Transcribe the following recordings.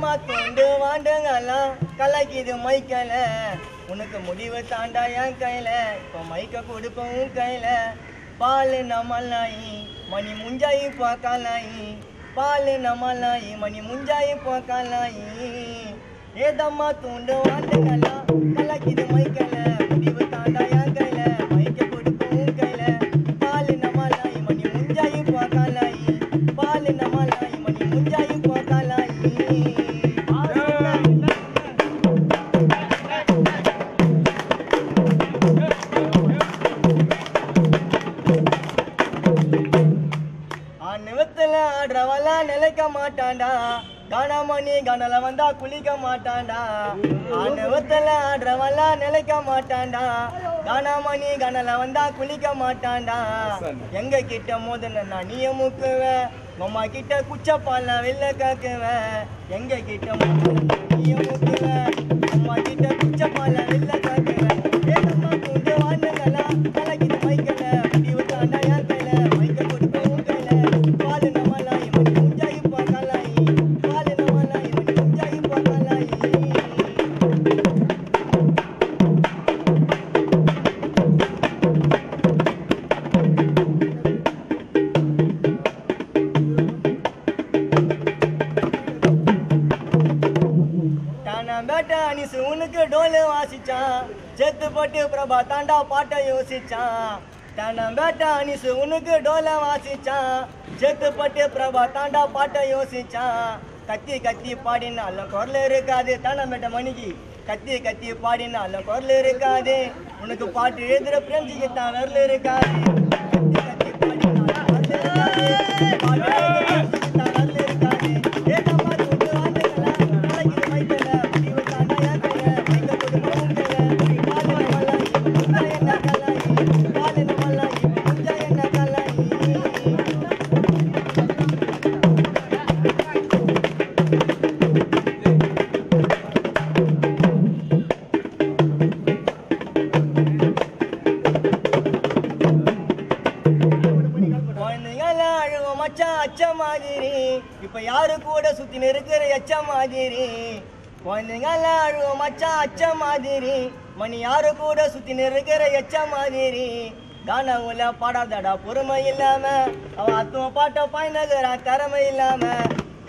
ஏதம்மா தூண்டு வாண்டுங்கெல்லாம் கலக்கிது மைக்கல உனக்கு முடிவு தாண்டா என் கையில இப்போ மைக்க கொடுப்போம் உன் கையில பால் நம்மளாயி மணி முஞ்சாயி பார்க்கலாயி பால் நம்மளாயி மணி முஞ்சாயி பார்க்கலாயி ஏதம்மா தூண்டு வாண்டுங்கெல்லாம் கலக்கிது மைக்கல முடிவு தாண்டா என் கையில மைக்க கொடுப்போம் உன் கையில பால் நம்மளாயி மணி முஞ்சாயி பார்க்கலாயி பால் நம்மளாயி மணி முஞ்சாயி பார்க்கலாயி நிவத்துல ஆடுறவெல்லாம் நிலைக்க மாட்டான்டா காணாமணி கனல வந்தா குளிக்க மாட்டான்டா நிவத்துல ஆடுறவெல்லாம் நிலைக்க மாட்டான்டா காணாமணி கனல வந்தா குளிக்க மாட்டான்டா எங்க கிட்ட மோதன நான் நீய முக்குவேன் அம்மா கிட்ட குச்சப்பால வெளில காக்குவேன் எங்க கிட்ட மோதன நீய முக்குவேன் அம்மா கிட்ட குச்சப்பால வெளில காக்குவேன் ஏதம்மா கூண்டு வாண்டுங்களா கலக்கிது மைக்கல முடிவு தாண்டா என் கையில மைக்க கொடுப்போம் உன் கையில பாலு நம்மளாயி மணி முஞ்சாயி பார்க்கலாயி பாலு நம்மளாயி மணி முஞ்சாயி பார்க்கலாயி பேட்டா அனிசு உனக்கு டோலு வாசிச்சான் செத்து போட்டு பிரபா தாண்டா பாட்டை யோசிச்சான் தானம் பேட்டா அனிசு உனக்கு டோல வாசிச்சான் செத்து போட்டு பிரபா தாண்டா பாட்டை யோசிச்சான் கத்தி கத்தி பாடினாலும் குரல் இருக்காது தானம் பேட்ட மணிக்கு கத்தி கத்தி பாடினாலும் குரல் இருக்காது உனக்கு பாட்டு எழுதுற பிரஞ்சிக்கு தான் விரல் இருக்காது கத்தி கத்தி பாடினாலும் குரல் இருக்காது பாட்டு எழுதுற பிரஞ்சிக்கு தான் விரல் இருக்காது ஏதம்மா தூண்டு வாண்டுங்களா கலக்கிது மைக்கல முடிவு தாண்டா என் கையில மைக்க கொடுப்போம் உன் கையில பாலு நம்மளாயி முஞ்சா என்ன கலாயி பாலு நம்மளாயி முஞ்சா என்ன கலாயி குழந்தைங்கள அழுவோம் மச்சான் அச்ச மாதிரி இப்ப யாரு கூட சுத்தி இருக்கிற எச்ச மாதிரி குழந்தைங்கள அழுவோம் மச்சான் அச்ச மாதிரி மணி யாரு கூட சுத்தி இருக்கிற எச்ச மாதிரி கானவுல பாடாதடா பொறுமை இல்லாம அவன் அத்துவ பாட்ட பாய்நகரான் திறமை இல்லாம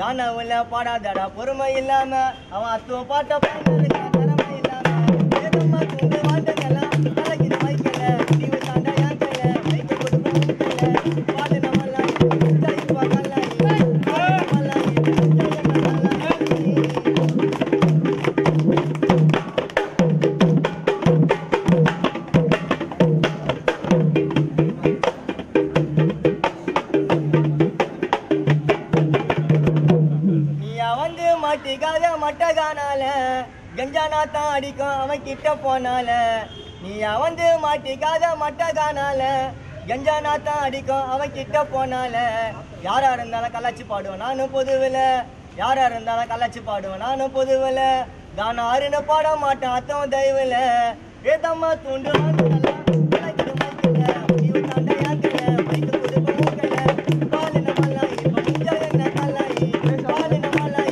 கானவுல பாடாதடா பொறுமை இல்லாம அவன் அத்துவ பாட்ட பாய்நகரான் திறமை இல்லாம ஏதம்மா தூண்டு வாண்டுங்களா கலக்கிது மைக்கல முடிவு தாண்டா என் கையில மைக்க கொடுப்போம் உன் கையில பாலு நம்மளாயி முஞ்சாயி பார்க்கலாயி பாலு நம்மளாயி முஞ்சா என்ன கலாயி நீயா வந்து மாட்டிக்காத மட்டகானால கஞ்சானா தான் அடிக்கும் அவன் கிட்ட போனால நீயா வந்து மாட்டிக்காத மட்டகானால கஞ்சானா தான் அடிக்கும் அவன் கிட்ட போனால யாரா இருந்தாலும் கலாச்சி பாடுவேன் நானும் பொதுவில் யாரா இருந்தாலும் கலாச்சி பாடுவேன் நானும் பொதுவில் தானம் அருணு பாட மாட்டேன் அத்தம் தயவுல ஏதம்மா தூண்டு வாண்டுங்களா கலக்கிது மைக்கல முடிவு தாண்டா என் கையில மைக்க கொடுப்போம் உன் கையில பாலு நம்மளாயி முஞ்சா என்ன கலாயி பாலு நம்மளாயி